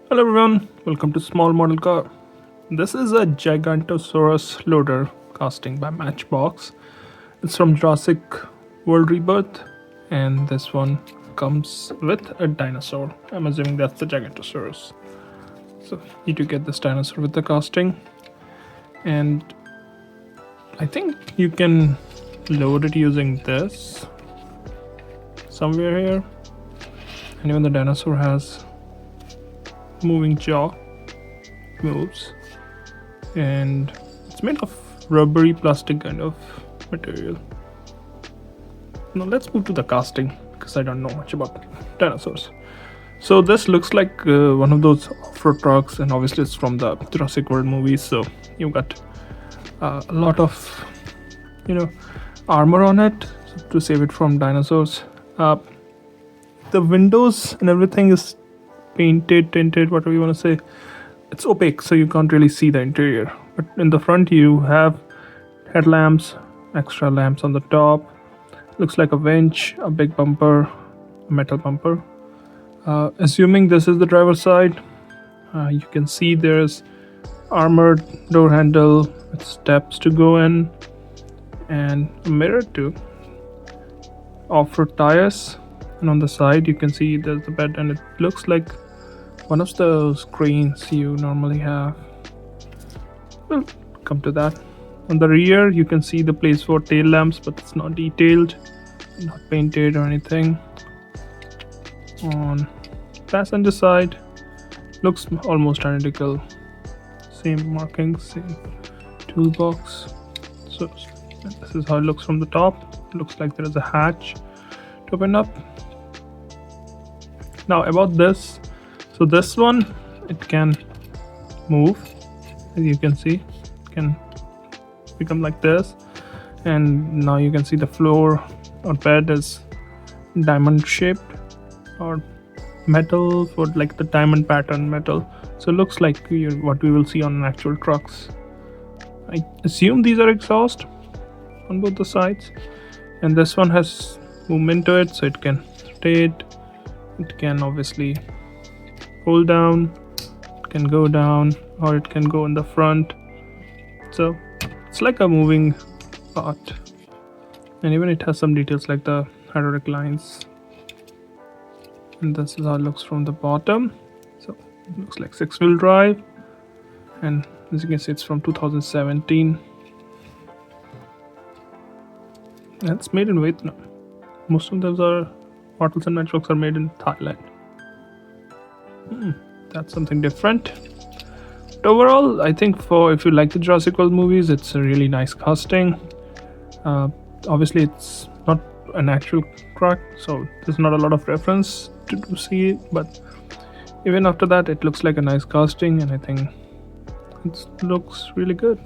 Hello everyone, welcome to Small Model Car. This is a Giganotosaurus Loader casting by Matchbox. It's from Jurassic World Rebirth, and this one comes with a dinosaur. I'm assuming that's the Giganotosaurus. So you need to get this dinosaur with the casting, and I think you can load it using this somewhere here. And even the dinosaur has moving jaw moves, and it's made of rubbery plastic kind of material. Now let's move to the casting because I don't know much about dinosaurs. So this looks like one of those off-road trucks, and obviously it's from the Jurassic World movies, so you've got a lot of armor on it to save it from dinosaurs. The windows and everything is painted, tinted, whatever you want to say. It's opaque, so you can't really see the interior. But in the front, you have headlamps, extra lamps on the top. Looks like a winch, a big bumper, a metal bumper. Assuming this is the driver's side, you can see there's armored door handle with steps to go in, and a mirror too. Off-road tires. And on the side you can see there's the bed, and it looks like one of those screens you normally have. We'll come to that. On the rear you can see the place for tail lamps, but it's not detailed, not painted or anything. On passenger side, looks almost identical, same markings, same toolbox. So this is how it looks from the top. It looks like there is a hatch to open up. Now about this, so this one, it can move, as you can see. It can become like this, and now you can see the floor or bed is diamond shaped or metal, for like the diamond pattern metal. So it looks like what we will see on actual trucks. I assume these are exhaust on both the sides, and this one has movement to it, so it can rotate. It can obviously hold down, it can go down, or it can go in the front. So it's like a moving part, and even it has some details like the hydraulic lines. And this is how it looks from the bottom. So it looks like 6-wheel drive, and as you can see, it's from 2017. And it's made in Vietnam. Most of those are models and matchbox are made in Thailand. That's something different. But overall, I think if you like the Jurassic World movies, it's a really nice casting. Obviously, it's not an actual truck, so there's not a lot of reference to see it. But even after that, it looks like a nice casting, and I think it looks really good.